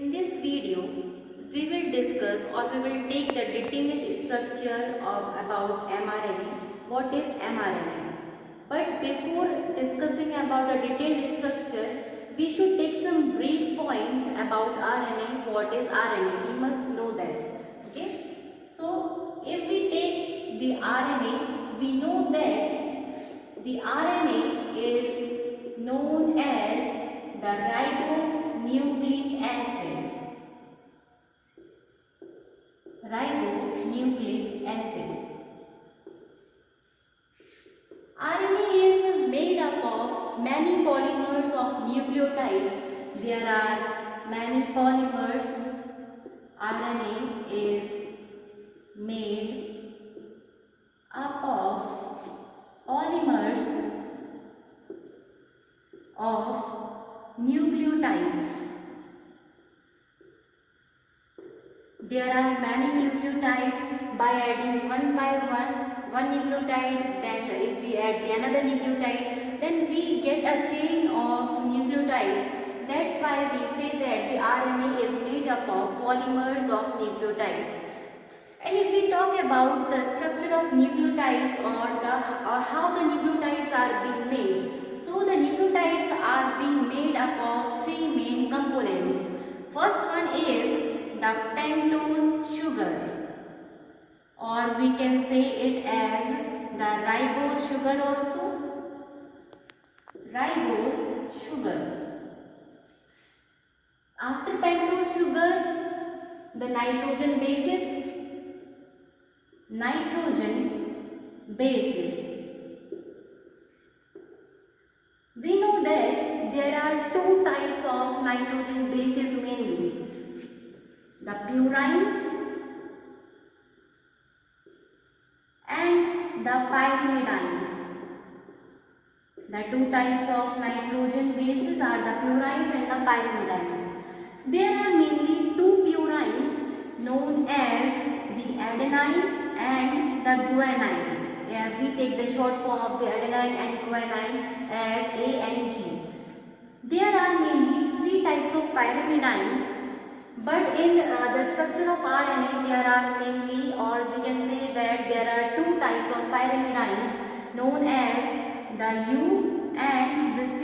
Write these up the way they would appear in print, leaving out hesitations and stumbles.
In this video, we will discuss or we will take the detailed structure of about mRNA. What is mRNA? But before discussing about the detailed structure, we should take some brief points about RNA. What is RNA? We must know that. Okay. So, if we take the RNA, we know that the RNA is known as the ribonucleic acid. Ribonucleic acid. RNA is made up of many polymers of nucleotides. There are many polymers. RNA is made up of polymers of nucleotides. There are many nucleotides. By adding one by one nucleotide, then if we add the another nucleotide, then we get a chain of nucleotides. That's why we say that the RNA is made up of polymers of nucleotides. And if we talk about the structure of nucleotides or how the nucleotides are being made, so the nucleotides are being made up of three main components. First one is the pentose sugar, or we can say it as the ribose sugar also. Ribose sugar. After pentose sugar, the nitrogen bases. Nitrogen bases. We know that there are two types of nitrogen bases mainly. The purines and the pyrimidines. The two types of nitrogen bases are the purines and the pyrimidines. There are mainly two purines known as the adenine and the guanine. We take the short form of the adenine and guanine as A and G. There are mainly three types of pyrimidines, but in the structure of RNA there are mainly, or we can say that there are two types of pyrimidines known as the U and the C.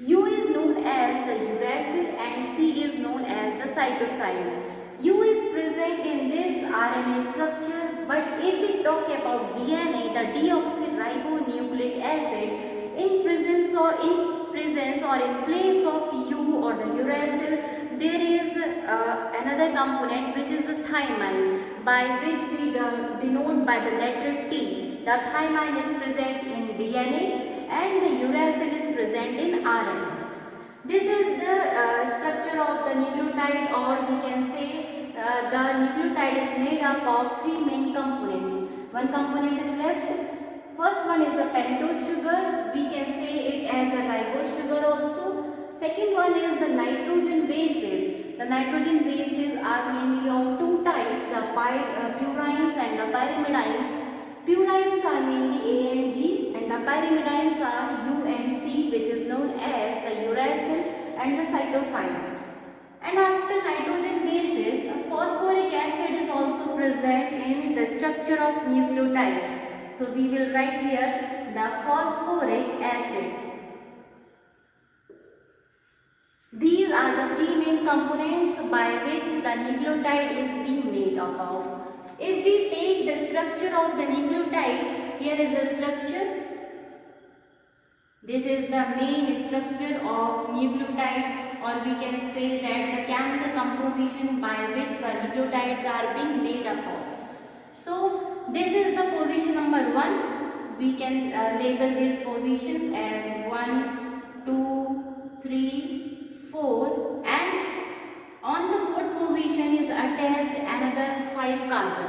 U is known as the uracil and C is known as the cytosine. U is present in this RNA structure, but if we talk about DNA, the deoxyribonucleic acid, in presence or in place of U or the uracil, there is another component which is the thymine, by which we denote by the letter T. The thymine is present in DNA and the uracil is present in RNA. This is the structure of the nucleotide, or we can say the nucleotide is made up of three main components. One component is left. First one is the pentose sugar. We can say it as a ribose sugar also. Second one is the nitrogen bases. The nitrogen bases are mainly of two types, the purines and the pyrimidines. Purines are mainly A and G, and the pyrimidines are U and C, which is known as the uracil and the cytosine. And after nitrogen bases, a phosphoric acid is also present in the structure of nucleotides. So we will write here the phosphoric acid. These are the three main components by which the nucleotide is being made up of. If we take the structure of the nucleotide, here is the structure. This is the main structure of nucleotide, or we can say that the chemical composition by which the nucleotides are being made up of. So, this is the position number 1. We can label these positions as 1, 2, 3, 4, and on the 4th position is attached another 5 carbon.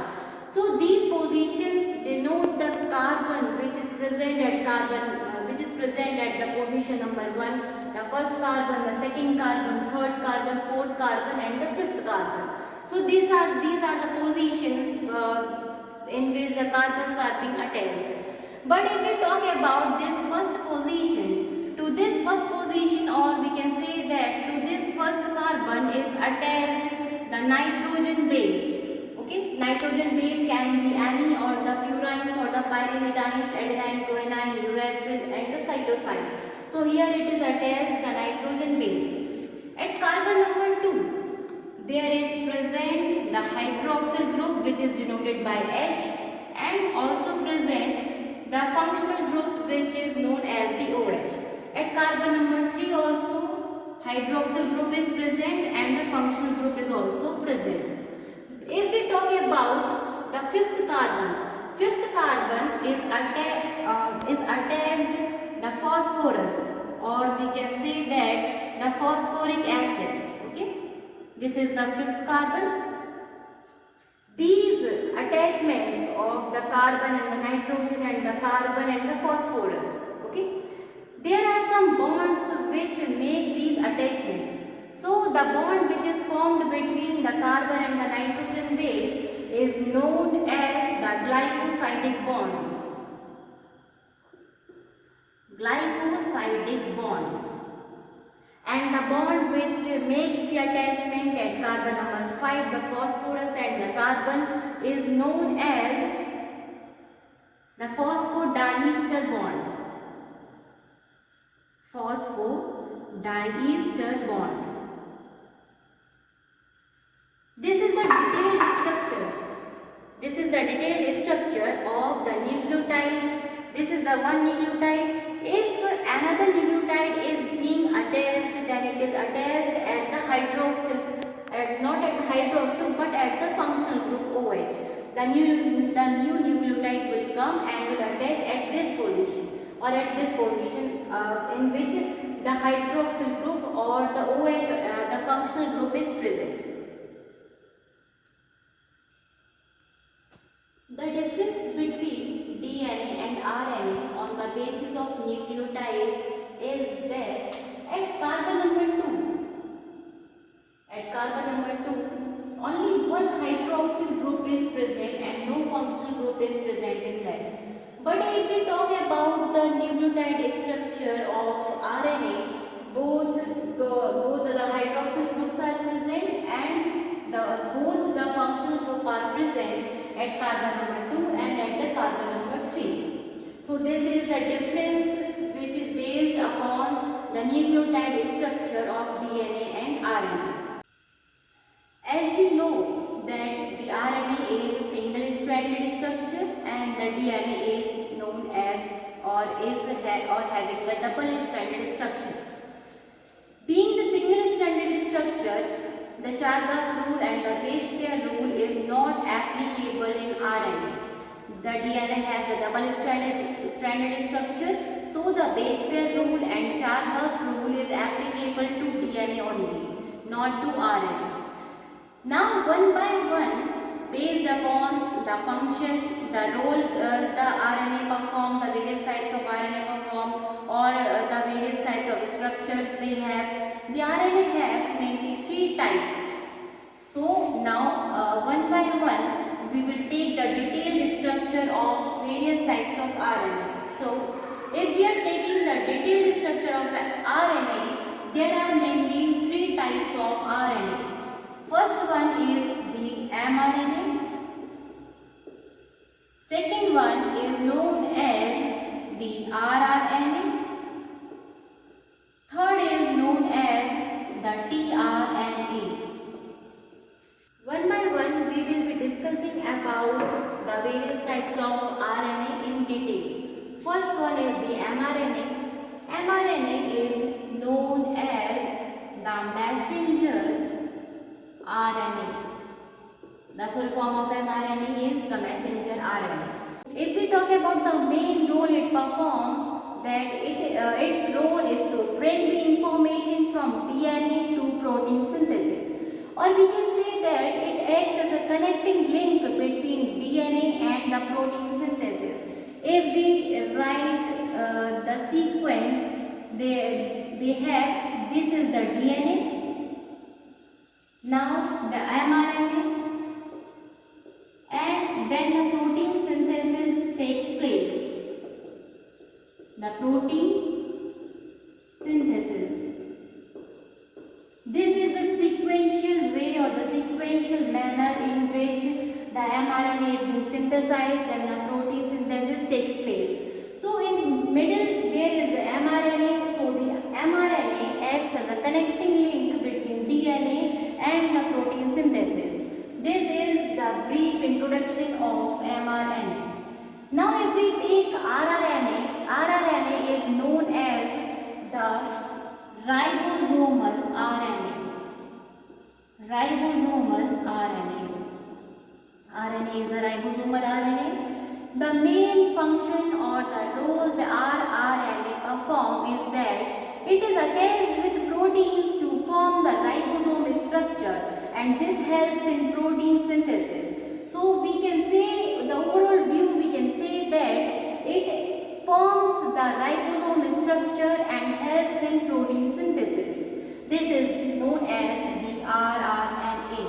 So these positions denote the carbon which is present at the position number 1, the first carbon, the second carbon, third carbon, fourth carbon, and the fifth carbon. So these are the positions in which the carbons are being attached. But if we talk about this first position, to this first position, or we can say that to this first carbon attached the nitrogen base. Okay, nitrogen base can be any or the purines or the pyrimidines, adenine, guanine, uracil and the cytosine. So here it is attached the nitrogen base. At carbon number 2, there is present the hydroxyl group which is denoted by H, and also present the functional group which is known as the OH. At carbon number 3 also hydroxyl group is present and the functional group is also present. If we talk about the fifth carbon is attached the phosphorus, or we can say that the phosphoric acid. Okay, this is the fifth carbon. These attachments of the carbon and the nitrogen and the carbon and the phosphorus. Okay, there are some bonds which make these attachments. So the bond which is formed between the carbon and the nitrogen base is known as the glycosidic bond. Glycosidic bond. And the bond which makes the attachment at carbon number 5, the phosphorus and the carbon, is known as the phosphodiester bond. Phosphodiester bond. This is the detailed structure. This is the detailed structure of the nucleotide. This is the one nucleotide. If another nucleotide is being attached, then it is attached at the hydroxyl, not at the hydroxyl but at the functional group OH. The new nucleotide will come and will attach at this position, or at this position in which the hydroxyl group or the OH, the functional group is present. The difference between DNA and RNA on the basis of nucleotides is that at carbon number 2, only one hydroxyl group is present and no functional group is present in that. But if we talk about the nucleotide structure of RNA, both the hydroxyl groups are present and both the functional group are present at carbon number 2 and at the carbon number 3. So this is the difference which is based upon the nucleotide structure of DNA and RNA. As we know that the RNA is a single-stranded structure and the DNA is known as or having the double-stranded structure. Being the single-stranded structure, the Chargaff rule and the base pair rule is not applicable in RNA. The DNA has the double-stranded structure, so the base pair rule and Chargaff rule is applicable to DNA only, not to RNA. Now, one by one, based upon the function, the role the RNA perform, the various types of RNA perform, or the various types of structures they have, the RNA have mainly 3 types. So now one by one we will take the detailed structure of various types of RNA. So if we are taking the detailed structure of RNA, there are mainly 3 types of RNA. First one is the mRNA. Second one is known as the rRNA. Third is known as the tRNA. One by one we will be discussing about the various types of RNA in detail. First one is the mRNA. mRNA is known as the messenger RNA. The full form of mRNA is the messenger RNA. If we talk about the main role it performs, that its role is to bring the information from DNA to protein synthesis. Or we can say that it acts as a connecting link between DNA and the protein synthesis. If we write the sequence, they have, this is the DNA. Now the mRNA, and then the protein synthesis takes place. The protein synthesis. This is the sequential sequential manner in which the mRNA is being synthesized and the protein synthesis takes place. So in middle there is the mRNA. So the mRNA acts as a connecting link between DNA and the protein synthesis. This is the brief introduction of mRNA. Now if we take rRNA, rRNA is known as the ribosomal RNA. Ribosomal RNA. RNA is a ribosomal RNA. The main function or the role the rRNA performs is that it is attached with proteins to form the ribosome structure, and this helps in protein synthesis. So we can say, the overall view we can say that it forms the ribosome structure and helps in protein synthesis. This is known as the rRNA.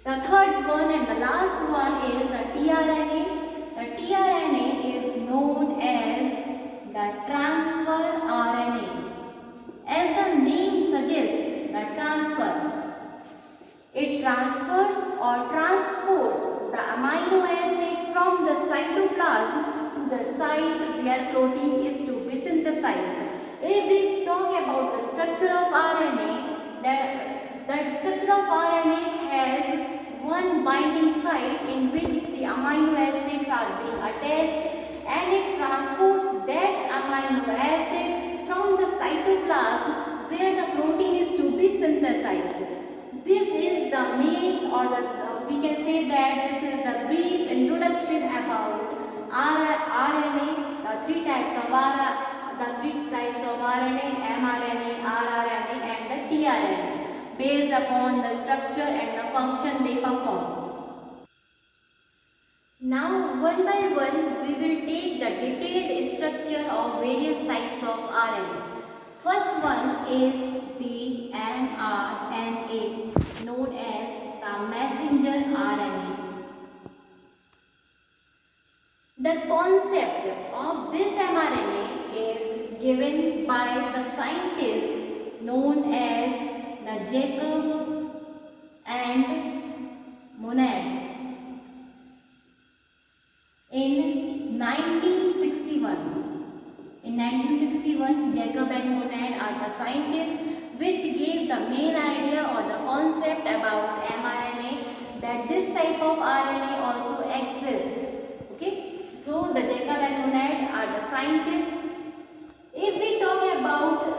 The third one and the last one is the tRNA. The tRNA is known as the transfer RNA. As the name suggests, the transfer. It transfers or transports the amino acid from the cytoplasm to the site where protein is to be synthesized. If we talk about the structure of RNA, the structure of RNA has one binding site in which the amino acids are being attached, and it transports that amino acid from the cytoplasm where the protein is to be synthesized. This is the main, or we can say that this is the brief introduction about RNA, the three types of RNA, mRNA, rRNA and the tRNA, based upon the structure and the function they perform. Now one by one we will take the detailed structure of various types of RNA. First one is the mRNA, known as the messenger RNA. The concept of this mRNA is given by the scientist known as the Jacob and Monod in 1961. In 1961, Jacob and Monod are the scientists which gave the main idea or the concept about mRNA, that this type of RNA also exists. Okay, so the Jacob and Monod are the scientists. If we talk about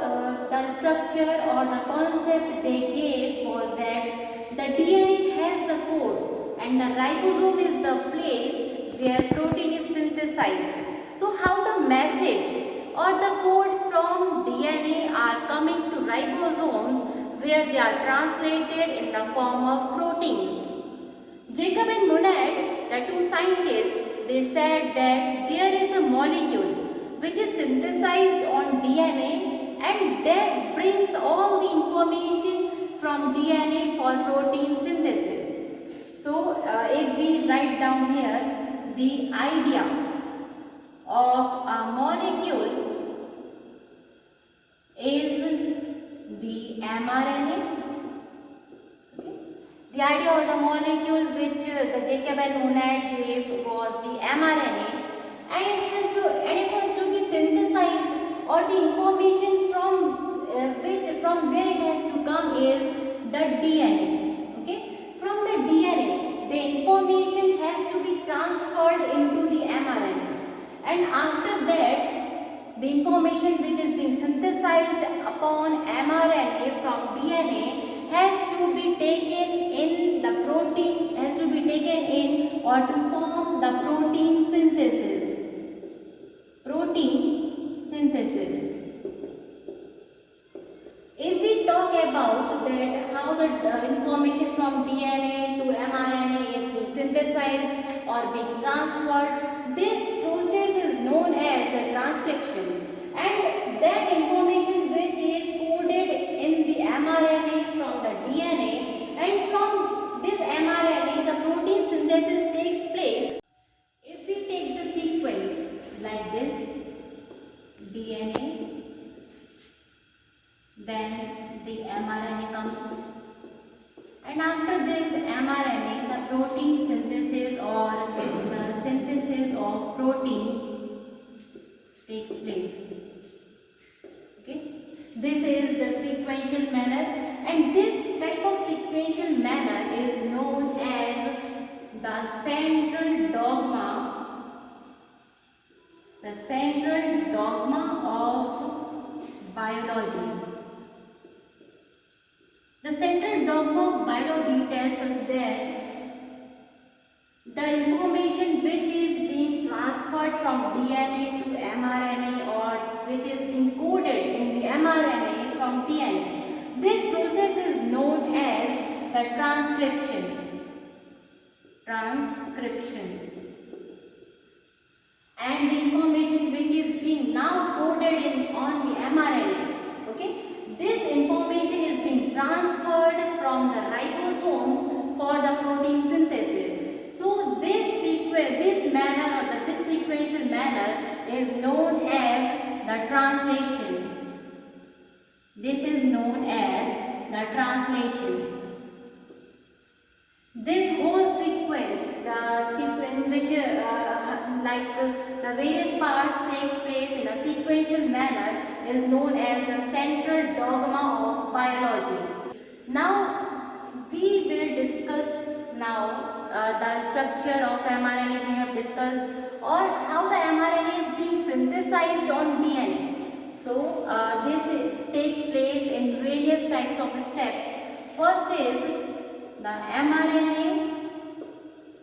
the structure or the concept they gave, was that the DNA has the code and the ribosome is the place where protein is synthesized. So how the message or the code from DNA are coming to ribosomes where they are translated in the form of proteins. Jacob and Monod, the two scientists, they said that there is a molecule which is synthesized on DNA, and that brings all the information from DNA for protein synthesis. So if we write down here the idea of a molecule is the mRNA. Okay. The idea of the molecule which the Jacob and Monod gave was the mRNA, and it has to be synthesized, or the information from where it has to come is the DNA. Okay, from the DNA, the information has to be transferred into the mRNA, and after that, the information which is being synthesized upon mRNA from DNA has to be taken in the protein, or to form the protein synthesis. If we talk about that how the information from DNA to mRNA is being synthesized or being transferred, this process is known as the transcription, and that information which is coded in the mRNA from the DNA, and from this mRNA the protein synthesis takes place. If we take the sequence like this, DNA, then the mRNA comes, and after this mRNA, the protein synthesis or the synthesis of protein takes place. Okay, this is the sequential manner, and this type of sequential manner is known as the central dogma. The central dogma of biology. The central dogma of biology tells us that the information which is being transferred from DNA to mRNA or which is being coded in the mRNA from DNA, this process is known as the transcription. And the information which is being now coded in on the mRNA, okay, this information is being transferred from the ribosomes for the protein synthesis. So this manner or this sequential manner is known as the translation. This is known as the translation. This whole sequence, the sequence which the various parts takes place in a sequential manner is known as the central dogma of biology. Now we will discuss the structure of mRNA we have discussed, or how the mRNA is being synthesized on DNA. So this takes place in various types of steps. First is the mRNA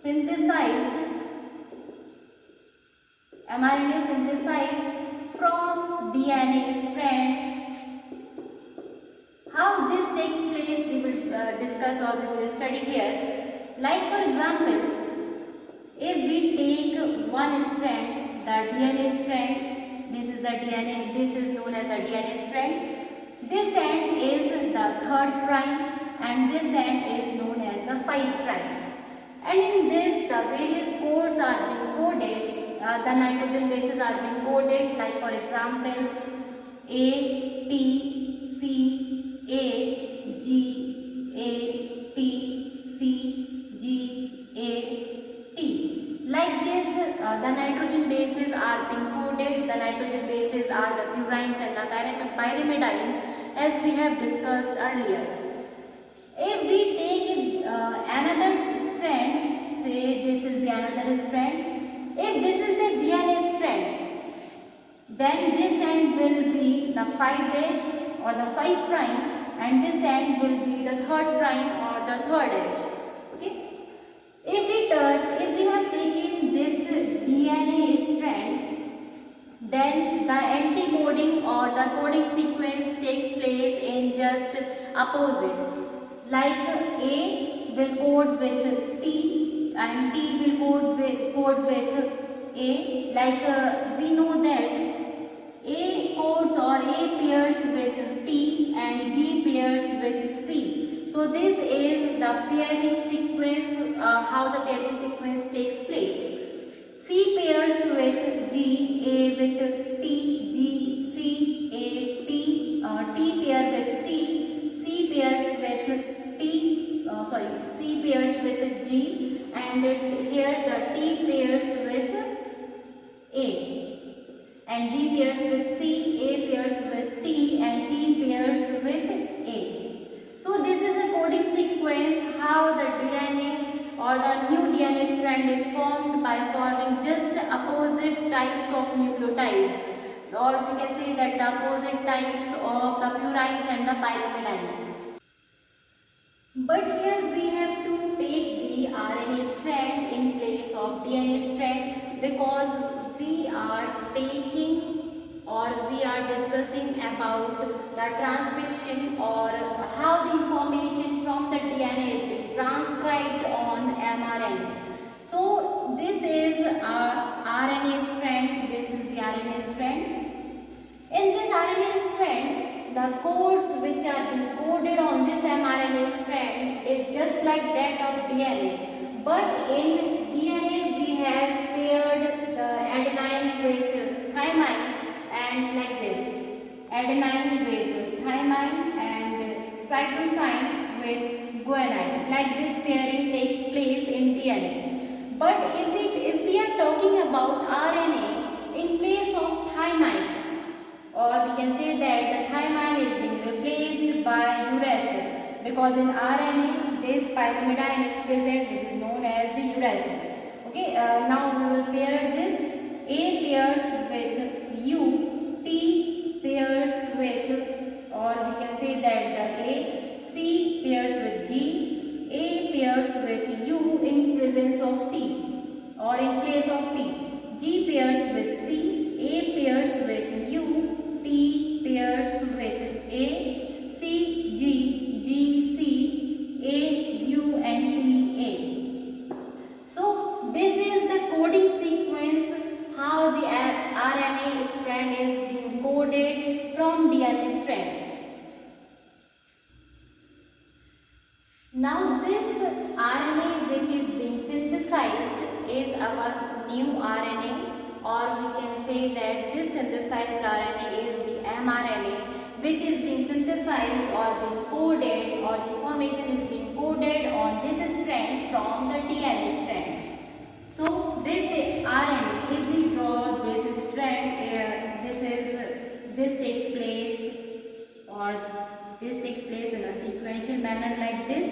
synthesized from DNA strand. How this takes place we will discuss or we will study here. Like for example, if we take one strand, the DNA strand, this is the DNA, this is known as the DNA strand. This end is the 3rd prime and this end is known as the 5 prime. And in this the various codes are being coded. The nitrogen bases are being coded, like for example A, T, C, A, G, A, T, C, G, A, T. Like this the nitrogen bases are being coded. The nitrogen bases are the purines and the pyrimidines, as we have discussed earlier. If we take another strand, say this is the another strand. If this is the DNA strand, then this end will be the 5' or the 5 prime, and this end will be the 3rd prime or the 3rd'. Okay. If we have taken this DNA strand, then the anti-coding or the coding sequence takes place in just opposite. Like A will code with T and T will code with A. Like we know that A codes or A pairs with T and G pairs with C. So this is the pairing sequence, how the pairing sequence takes place. C pairs with G, A with T, G, C, A, T, T pair with C, C pairs with C pairs with G, and here the T pairs with A, and G pairs with C, A pairs with T, and T pairs with A. So this is a coding sequence how the DNA or the new DNA strand is formed by forming just opposite types of nucleotides, or we can say that the opposite types of the purines and the pyrimidines. But here we have to take the RNA strand in place of DNA strand, because we are taking or we are discussing about the transcription or how the information from the DNA is being transcribed on mRNA. So this is our RNA strand, this is the RNA strand. In this RNA strand, the codes which are being coded on this mRNA strand is just like that of DNA. But in DNA we have paired the adenine with thymine, and like this, adenine with thymine and cytosine with guanine. Like this pairing takes place in DNA. But if we are talking about RNA in place of thymine, or we can say that the thymine is being replaced by uracil, because in RNA this pyrimidine is present, which is known as the uracil. Okay, now we will pair this. A pairs with U, T pairs with, or we can say that the A, C pairs with G, A pairs with U in presence of T or in place of T, G pairs with C, A pairs with U, T pairs with A, C, G, G, C, A, U and T, A. So this is the coding sequence, how the RNA strand is being coded from DNA strand. Now this RNA which is being synthesized is our new RNA, or we can say that this synthesized RNA is the mRNA, which is being synthesized or being coded, or the information is being coded on this strand from the DNA strand. So this RNA, if we draw this strand, this takes place, or this takes place in a sequential manner like this.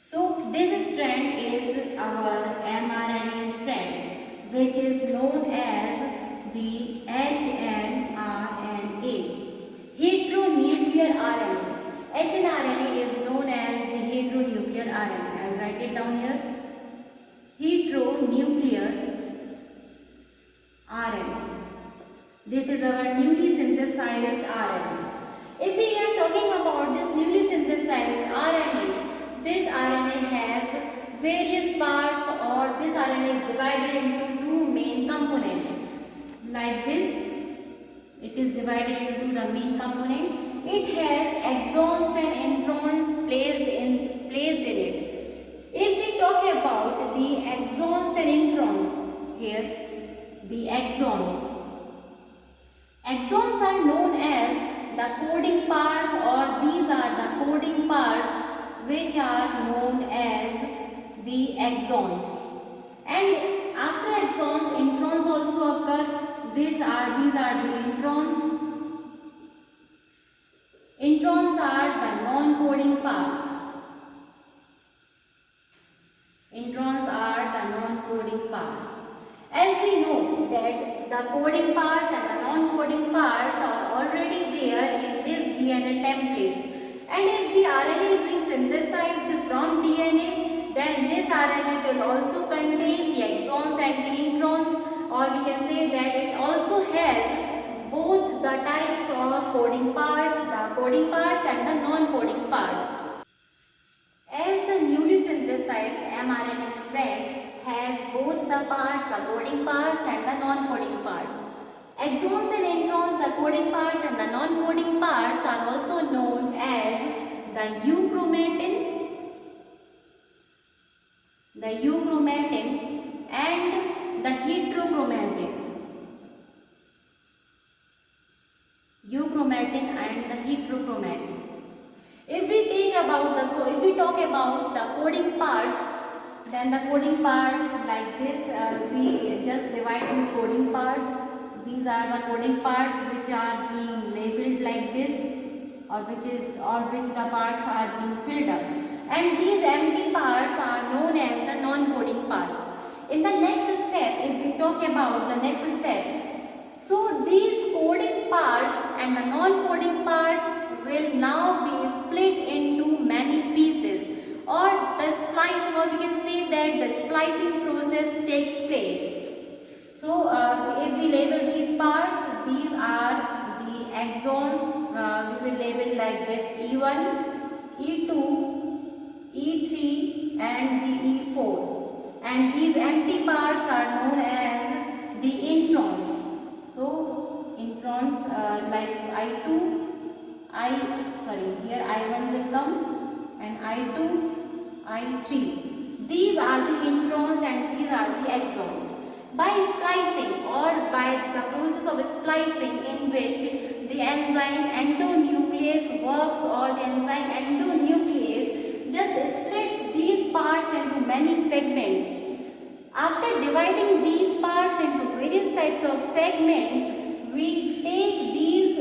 So this strand is our mRNA strand, which is known as the hnRNA, heteronuclear RNA. hnRNA is known as the heteronuclear RNA. I will write it down here. Heteronuclear RNA. This is our newly synthesized RNA. If we are talking about this newly synthesized RNA, this RNA has various parts, or this RNA is divided into two main components. Like this, it is divided into the main component. It has exons and introns placed in it. If we talk about the exons and introns, here the exons are known as the coding parts, or these are the coding parts which are known as the exons. And after exons, introns also occur. These are the introns. Introns are the non-coding parts. Introns are the non-coding parts. As we know that the coding parts and the non-coding parts are already there in this DNA template. And if the RNA is being synthesized from DNA, then this RNA will also contain the exons and the introns, or we can say that it also has both the types of coding parts, the coding parts and the non-coding parts. As the newly synthesized mRNA strand has both the parts, the coding parts and the non-coding parts. Exons and introns, the coding parts and the non-coding parts, are also known as the euchromatin, and the heterochromatin. Euchromatin and the heterochromatin. If we talk about the coding parts, then the coding parts like this, we just divide these coding parts. These are the coding parts which are being labeled like this, or which the parts are being filled up. And these empty parts are known as the non-coding parts. In the next step, if we talk about the next step, so these coding parts and the non-coding parts will now be split into many pieces, or the splicing, or we can say that the splicing process takes place. So if we label these parts, these are the exons. We will label like this: E1, E2, E3 and the E4. And these empty parts are known as the introns. So introns like I2, here I1 will come, and I2, I3. These are the introns and these are the exons. By splicing, or by the process of splicing in which the enzyme endonuclease works, or the enzyme endonuclease segments, we take these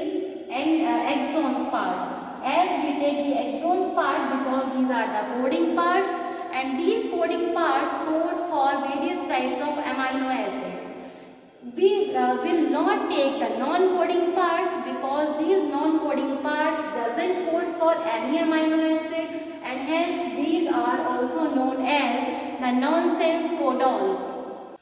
axons part. As we take the axons part because these are the coding parts, and these coding parts code for various types of amino acids. We will not take the non-coding parts because these non-coding parts doesn't code for any amino acid, and hence these are also known as the nonsense codons.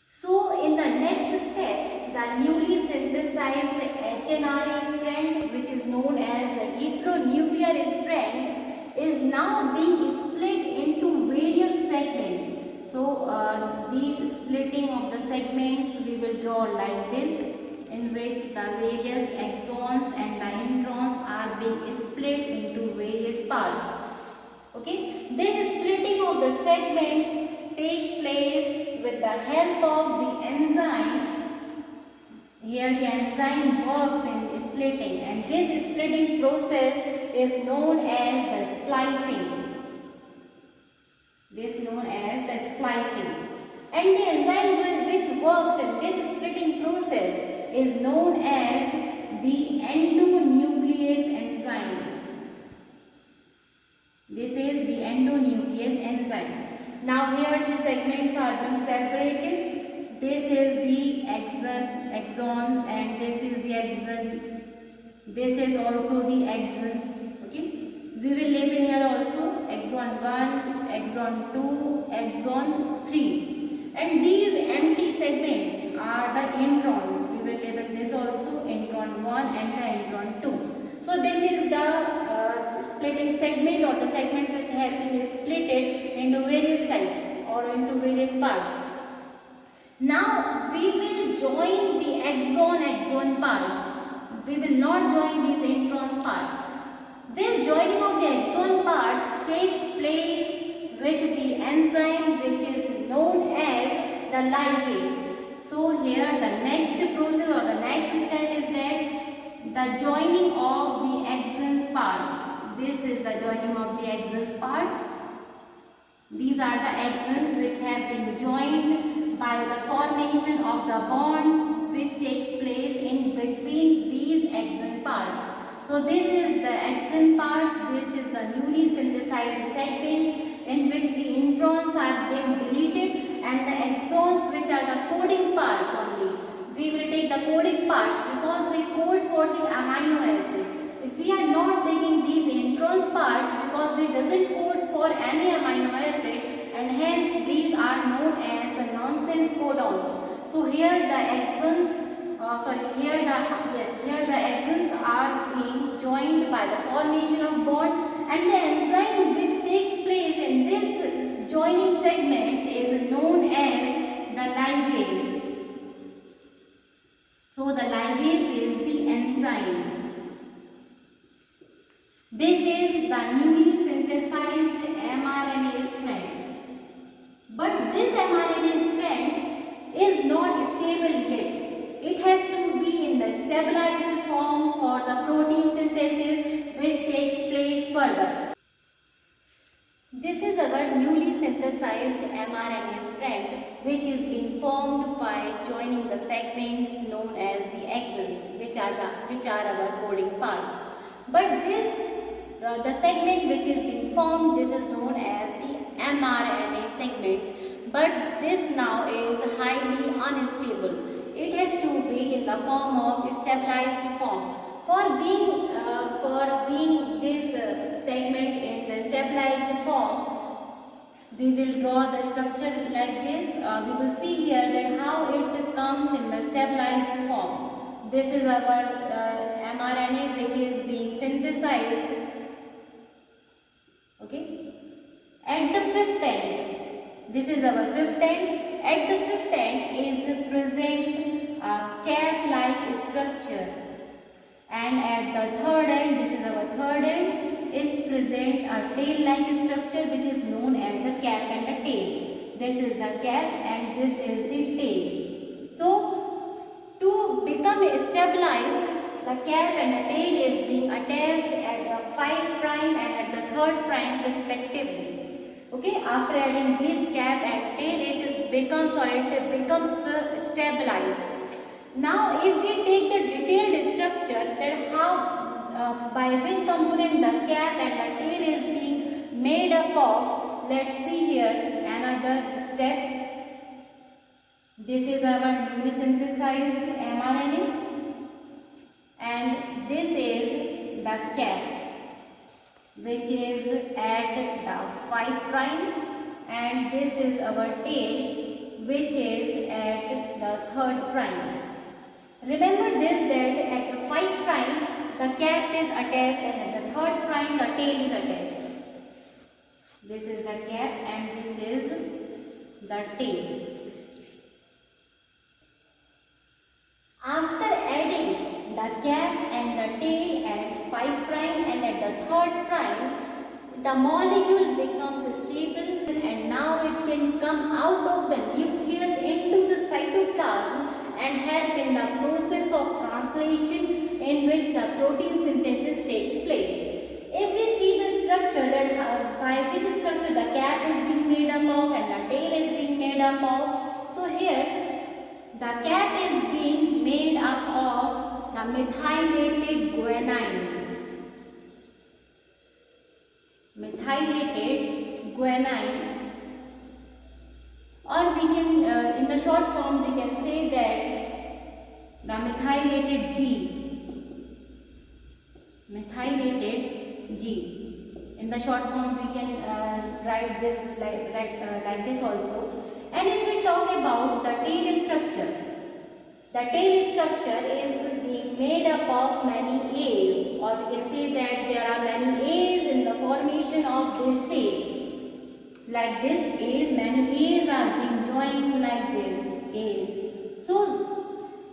So in the next step, the newly synthesized HNRA strand, which is known as the heteronuclear strand, is now being split into various segments. So the splitting of the segments we will draw like this, in which the various axons and the introns are being split into various parts. Okay, this splitting of the segments takes place with the help of the enzyme. Here the enzyme works in splitting, and this splitting process is known as the splicing. This is known as the splicing. And the enzyme which works in this splitting process is known as the endonuclease enzyme. This is the endonuclease enzyme. Now here the segments are being separated. This is the axons, and this is the axon. This is also the axon. Okay. We will label here also axon 1, axon 2, axon 3. And these empty segments are the introns. We will label this also intron 1 and the intron 2. So this is the splitting segment, or the segments which have been splitted into various types or into various parts. Now we will join the axon parts. We will not join these introns part. This joining of the axon parts takes place with the enzyme which is known as the ligase. So here the next process or the next step is that the joining of the axons part. This is the joining of the axons part. These are the axons which have been joined by the formation of the bonds which takes place in between these axon parts. So this is the axon part. This is the newly synthesized segments in which the introns are being deleted, and the axons which are the coding parts only. We will take the coding parts because they code for the amino acid. If we are not taking these introns parts because they doesn't code for any amino acid, and hence these are known as the nonsense codons. So here the axons, here the axons are being joined by the formation of bond, and the enzyme which takes place in this joining segments is known as the ligase. So the ligase is the enzyme. This is the newly synthesized mRNA strand. But this mRNA strand is not stable yet. It has to be in the stabilized form for the protein synthesis which takes place further. This is our newly synthesized mRNA strand which is being formed by joining the segments known as the axons, which are our coding parts. But the segment which is being formed, this is known as the mRNA segment. But this now is highly unstable. It has to be in the form of stabilized form. For being this segment in the stabilized form, we will draw the structure like this. We will see here that how it comes in the stabilized form. This is our mRNA which is being synthesized. Okay. At the fifth end, this is our fifth end. At the fifth end is present a cap-like structure, and at the third end, this is our third end, is present a tail-like structure which is known as a cap and a tail. This is the cap and this is the tail. So, to become stabilized, the cap and the tail is being attached at the 5' and at the 3' respectively. Okay, after adding this cap and tail, it becomes stabilized. Now, if we take the detailed structure, that how by which component the cap and the tail is being made up of, let's see here another step. This is our newly synthesized mRNA, and this is the cap, which is at the 5 prime, and this is our tail, which is at the 3rd prime. Remember this, that at the 5 prime the cap is attached and at the 3rd prime the tail is attached. This is the cap and this is the tail. After adding the cap and the tail at 5 prime and at the 3rd prime, the molecule becomes stable and now it can come out of the nucleus into the cytoplasm and help in the process of translation in which the protein synthesis takes place. If we see the structure, that by which structure the cap is being made up of and the tail is being made up of. So here the cap is being made up of the methylated guanine. Methylated guanine, or we can in the short form we can say that the methylated G. Methylated G. In the short form we can write this like this also. And if we talk about the tail structure, the tail structure is being made up of many A's, or we can say that there are many A's in the formation of this tail. Like this A's, many A's are being joined like this, A's. So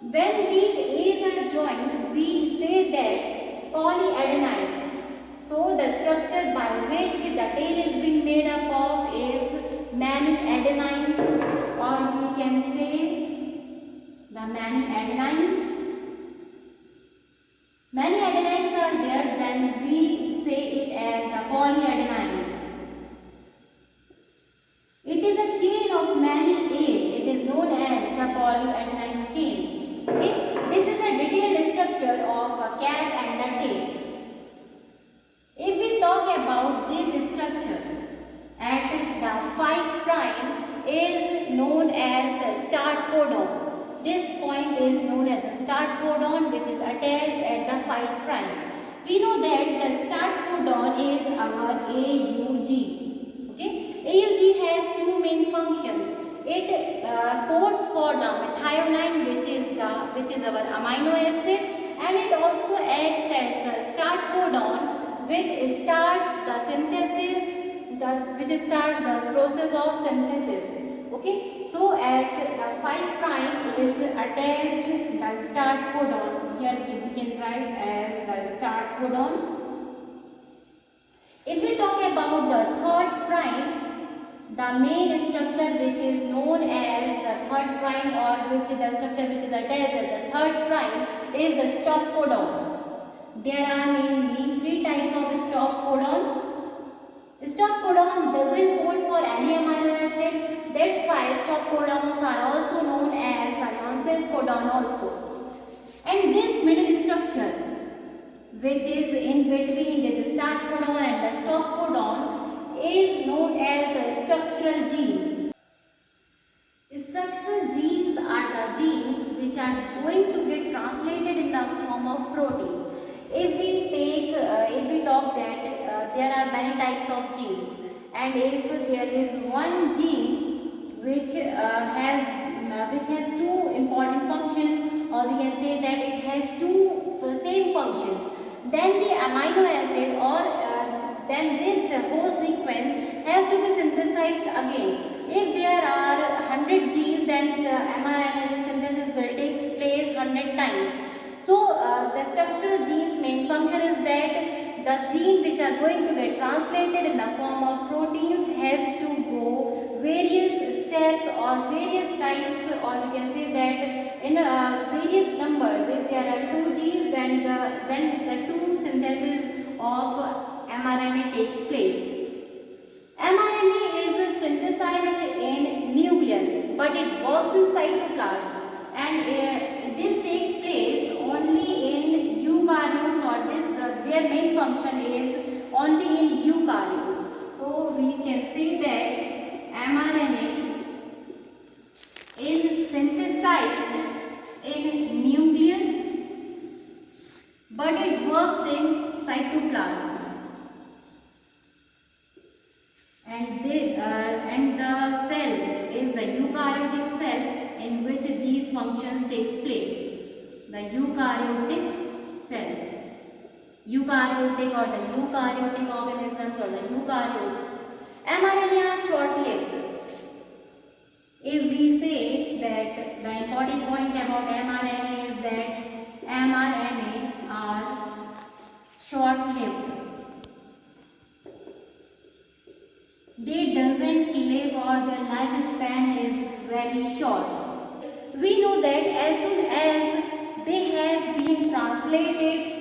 when these A's are joined, we say that polyadenine. So the structure by which the tail is being made up of is many adenines, or we can say the many adenines. Many adenines are there, then we say it as a polyadenine. It is a chain of many A. It is known as the polyadenine chain. Okay? This is a detailed structure of a cap and a tail. If we talk about this structure, at the 5 prime is known as the start codon. This point is known as the start codon, which is attached at the 5 prime. We know that the start codon is our AUG. Okay? AUG has two main functions. It codes for the methionine, which is our amino acid, and it also acts as the start codon, which starts the synthesis, which starts the process of synthesis. Okay, so at the 5 prime is attached the start codon. Here we can write as the start codon. If we talk about the 3rd prime, the main structure which is known as the 3rd prime, or which is the structure which is attached at the 3rd prime, is the stop codon. There are mainly 3 types of stop codon. Stop codon doesn't code for any amino acid. That's why stop codons are also known as the nonsense codon also. And this middle structure, which is in between the start codon and the stop codon, is known as the structural gene. Structural genes are the genes which are going to get translated in the form of protein. If we talk that there are many types of genes, and if there is one gene which has two important functions, or we can say that it has two same functions, then the amino acid then this whole sequence has to be synthesized again. If there are 100 genes, then the mRNA synthesis will take place 100 times. So the structural genes main function is that the gene which are going to get translated in the form of proteins has to go various steps or various types, or we can say that in various numbers. If there are 2 genes, then the 2 synthesis of mRNA takes place. mRNA is synthesized in nucleus, but it works in cytoplasm, and this takes place only in eukaryotes, or their main function is only in eukaryotes. So we can say that mRNA is synthesized in nucleus, but it works in cytoplasm, and the cell is the eukaryotic cell in which these functions takes place. The eukaryotic cell, eukaryotic or the eukaryotic organisms or the eukaryotes, mRNA are short-lived. If we say that the important point about mRNA is that mRNA are short-lived. They doesn't live, or their lifespan is very short. We know that as soon as they have been translated